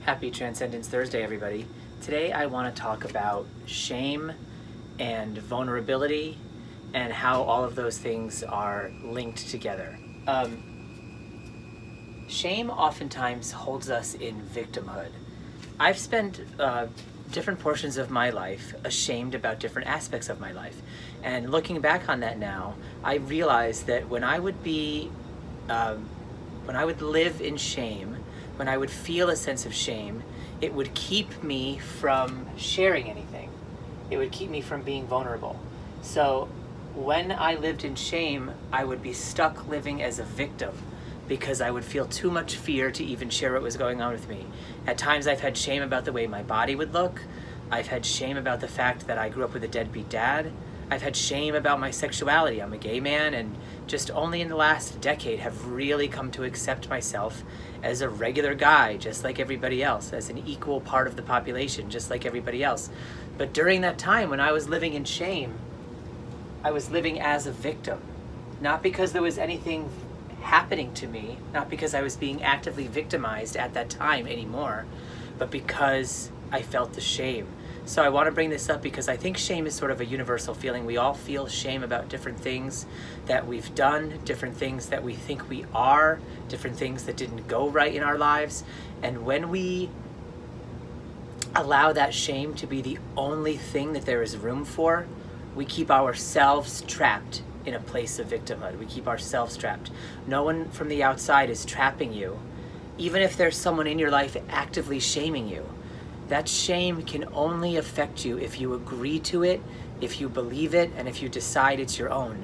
Happy Transcendence Thursday, everybody. Today I want to talk about shame and vulnerability and how all of those things are linked together. Shame oftentimes holds us in victimhood. I've spent different portions of my life ashamed about different aspects of my life. And looking back on that now, I realized that when I would live in shame, when I would feel a sense of shame, it would keep me from sharing anything. It would keep me from being vulnerable. So when I lived in shame, I would be stuck living as a victim because I would feel too much fear to even share what was going on with me. At times I've had shame about the way my body would look. I've had shame about the fact that I grew up with a deadbeat dad. I've had shame about my sexuality. I'm a gay man, and just only in the last decade have really come to accept myself as a regular guy, just like everybody else, as an equal part of the population, just like everybody else. But during that time when I was living in shame, I was living as a victim, not because there was anything happening to me, not because I was being actively victimized at that time anymore, but because I felt the shame. So I want to bring this up because I think shame is sort of a universal feeling. We all feel shame about different things that we've done, different things that we think we are, different things that didn't go right in our lives. And when we allow that shame to be the only thing that there is room for, we keep ourselves trapped in a place of victimhood. We keep ourselves trapped. No one from the outside is trapping you. Even if there's someone in your life actively shaming you, that shame can only affect you if you agree to it, if you believe it, and if you decide it's your own.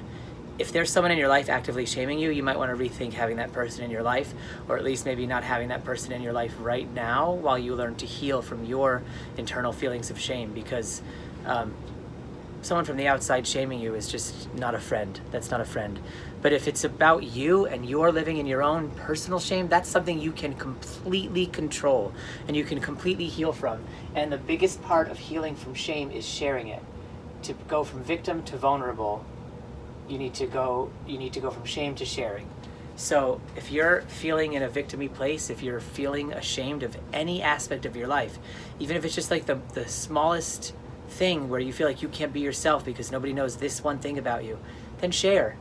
If there's someone in your life actively shaming you, you might want to rethink having that person in your life, or at least maybe not having that person in your life right now while you learn to heal from your internal feelings of shame, because someone from the outside shaming you is just not a friend. That's not a friend. But if it's about you and you're living in your own personal shame, that's something you can completely control and you can completely heal from. And the biggest part of healing from shame is sharing it. To go from victim to vulnerable, you need to go from shame to sharing. So if you're feeling in a victim-y place, if you're feeling ashamed of any aspect of your life, even if it's just like the smallest thing where you feel like you can't be yourself because nobody knows this one thing about you, then share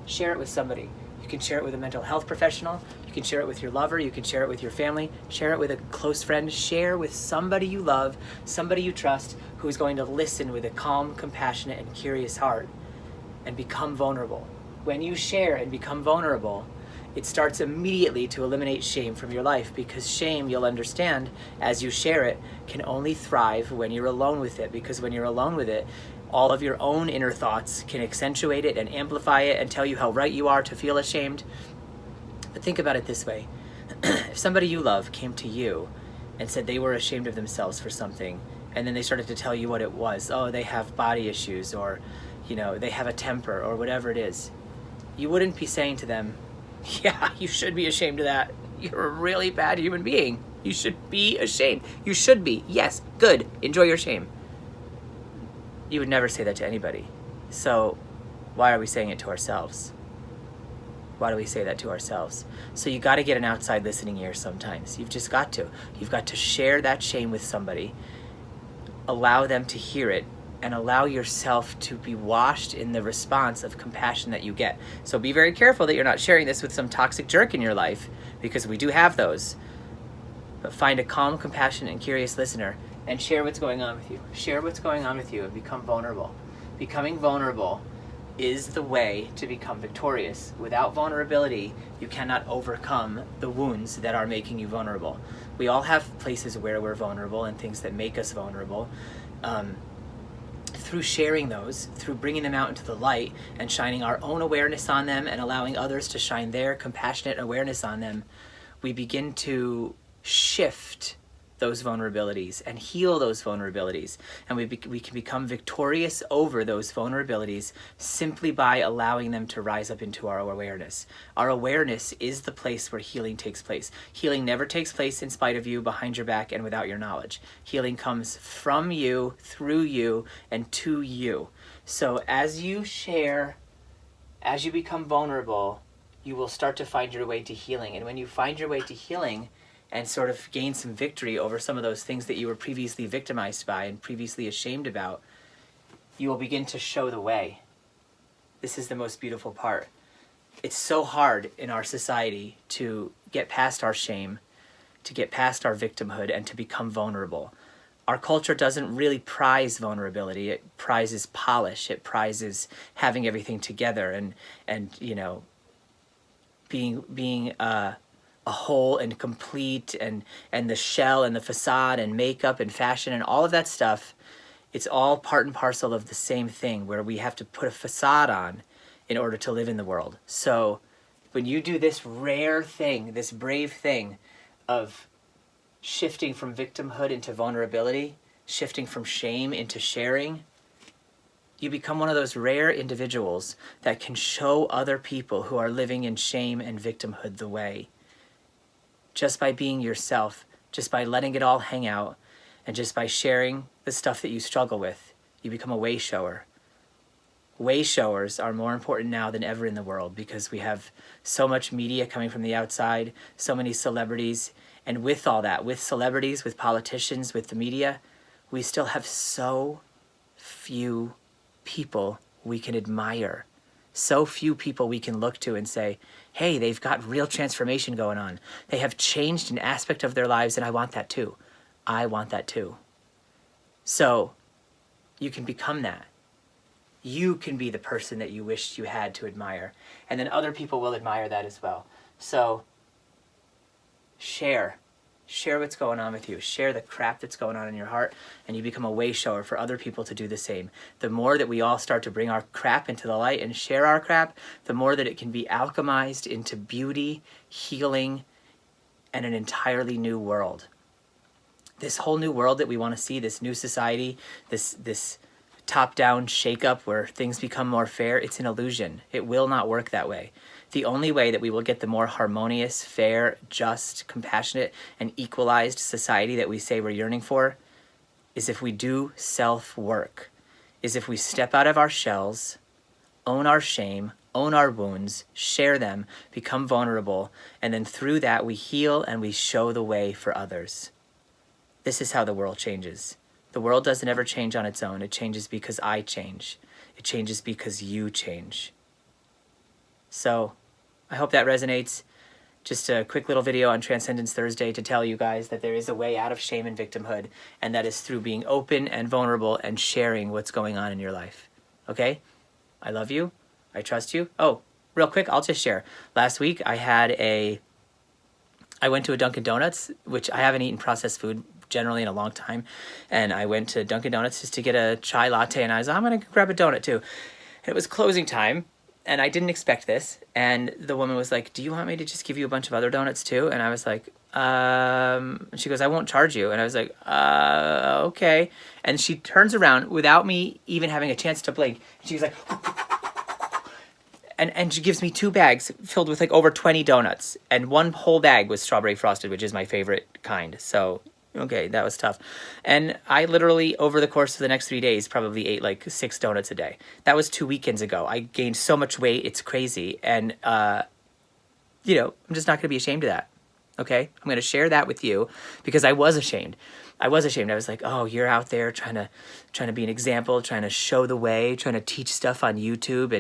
it with somebody. You can share it with a mental health professional, you can share it with your lover, you can share it with your family, share it with a close friend, share with somebody you love, somebody you trust, who's going to listen with a calm, compassionate, and curious heart, and become vulnerable. When you share and become vulnerable, it starts immediately to eliminate shame from your life, because shame, you'll understand as you share it, can only thrive when you're alone with it, because when you're alone with it, all of your own inner thoughts can accentuate it and amplify it and tell you how right you are to feel ashamed. But think about it this way. If somebody you love came to you and said they were ashamed of themselves for something, and then they started to tell you what it was, oh, they have body issues, or they have a temper, or whatever it is, you wouldn't be saying to them, yeah, you should be ashamed of that. You're a really bad human being. You should be ashamed. You should be. Yes, good. Enjoy your shame. You would never say that to anybody. So why are we saying it to ourselves? Why do we say that to ourselves? So you got to get an outside listening ear sometimes. You've just got to. You've got to share that shame with somebody, allow them to hear it, and allow yourself to be washed in the response of compassion that you get. So be very careful that you're not sharing this with some toxic jerk in your life, because we do have those. But find a calm, compassionate, and curious listener and share what's going on with you. Share what's going on with you and become vulnerable. Becoming vulnerable is the way to become victorious. Without vulnerability, you cannot overcome the wounds that are making you vulnerable. We all have places where we're vulnerable and things that make us vulnerable. Through sharing those, through bringing them out into the light and shining our own awareness on them and allowing others to shine their compassionate awareness on them, we begin to shift those vulnerabilities and heal those vulnerabilities. And we can become victorious over those vulnerabilities simply by allowing them to rise up into our awareness. Our awareness is the place where healing takes place. Healing never takes place in spite of you, behind your back, and without your knowledge. Healing comes from you, through you, and to you. So as you share, as you become vulnerable, you will start to find your way to healing. And when you find your way to healing, and sort of gain some victory over some of those things that you were previously victimized by and previously ashamed about, you will begin to show the way. This is the most beautiful part. It's so hard in our society to get past our shame, to get past our victimhood, and to become vulnerable. Our culture doesn't really prize vulnerability. It prizes polish. It prizes having everything together and you know, being a whole and complete, and the shell and the facade and makeup and fashion and all of that stuff. It's all part and parcel of the same thing, where we have to put a facade on in order to live in the world. So when you do this rare thing, this brave thing of shifting from victimhood into vulnerability, shifting from shame into sharing, you become one of those rare individuals that can show other people who are living in shame and victimhood the way. Just by being yourself, just by letting it all hang out, and just by sharing the stuff that you struggle with, you become a way shower. Way showers are more important now than ever in the world, because we have so much media coming from the outside, so many celebrities, and with all that, with celebrities, with politicians, with the media, we still have so few people we can admire. So few people we can look to and say, hey, they've got real transformation going on. They have changed an aspect of their lives, and I want that too. I want that too. So you can become that. You can be the person that you wished you had to admire. And then other people will admire that as well. So share what's going on with you. Share the crap that's going on in your heart, and you become a way shower for other people to do the same. The more that we all start to bring our crap into the light and share our crap, the more that it can be alchemized into beauty, healing, and an entirely new world. This whole new world that we want to see, this new society, this top-down shake-up where things become more fair, it's an illusion. It will not work that way. The only way that we will get the more harmonious, fair, just, compassionate, and equalized society that we say we're yearning for is if we do self-work, is if we step out of our shells, own our shame, own our wounds, share them, become vulnerable, and then through that we heal and we show the way for others. This is how the world changes. The world doesn't ever change on its own. It changes because I change. It changes because you change. So I hope that resonates. Just a quick little video on Transcendence Thursday to tell you guys that there is a way out of shame and victimhood, and that is through being open and vulnerable and sharing what's going on in your life. Okay? I love you. I trust you. Oh, real quick, I'll just share. Last week I went to a Dunkin' Donuts, which I haven't eaten processed food generally in a long time, and I went to Dunkin' Donuts just to get a chai latte, and I was like, I'm gonna grab a donut too. And it was closing time, and I didn't expect this, and the woman was like, do you want me to just give you a bunch of other donuts too? And I was like, and she goes, I won't charge you. And I was like, okay. And she turns around without me even having a chance to blink, and she's like, and she gives me 2 bags filled with like over 20 donuts, and one whole bag was strawberry frosted, which is my favorite kind. So okay, that was tough. And I literally, over the course of the next 3 days, probably ate like 6 donuts a day. That was 2 weekends ago. I gained so much weight, it's crazy. And, you know, I'm just not going to be ashamed of that, okay? I'm going to share that with you because I was ashamed. I was ashamed. I was like, oh, you're out there trying to be an example, trying to show the way, trying to teach stuff on YouTube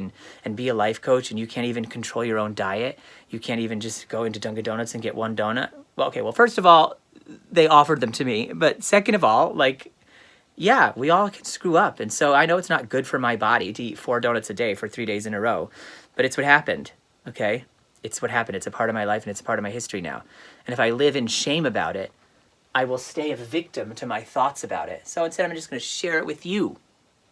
and be a life coach, and you can't even control your own diet. You can't even just go into Dunkin' Donuts and get 1 donut. Well, okay, well, first of all, they offered them to me. But second of all, like, yeah, we all can screw up. And so I know it's not good for my body to eat 4 donuts a day for 3 days in a row, but it's what happened, okay? It's what happened. It's a part of my life, and it's a part of my history now. And if I live in shame about it, I will stay a victim to my thoughts about it. So instead, I'm just going to share it with you,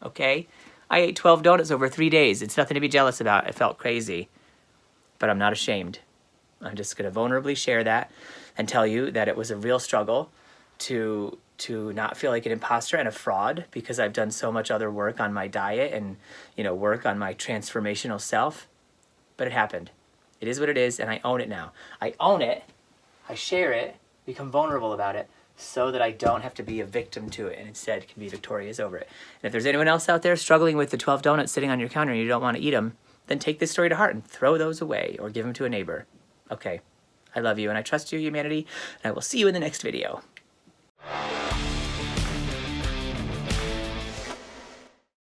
okay? I ate 12 donuts over 3 days. It's nothing to be jealous about. It felt crazy, but I'm not ashamed. I'm just going to vulnerably share that and tell you that it was a real struggle to not feel like an imposter and a fraud, because I've done so much other work on my diet and, you know, work on my transformational self. But it happened. It is what it is, and I own it now. I own it, I share it, become vulnerable about it, so that I don't have to be a victim to it, and instead can be victorious over it. And if there's anyone else out there struggling with the 12 donuts sitting on your counter and you don't want to eat them, then take this story to heart and throw those away or give them to a neighbor. Okay, I love you and I trust you, humanity, and I will see you in the next video.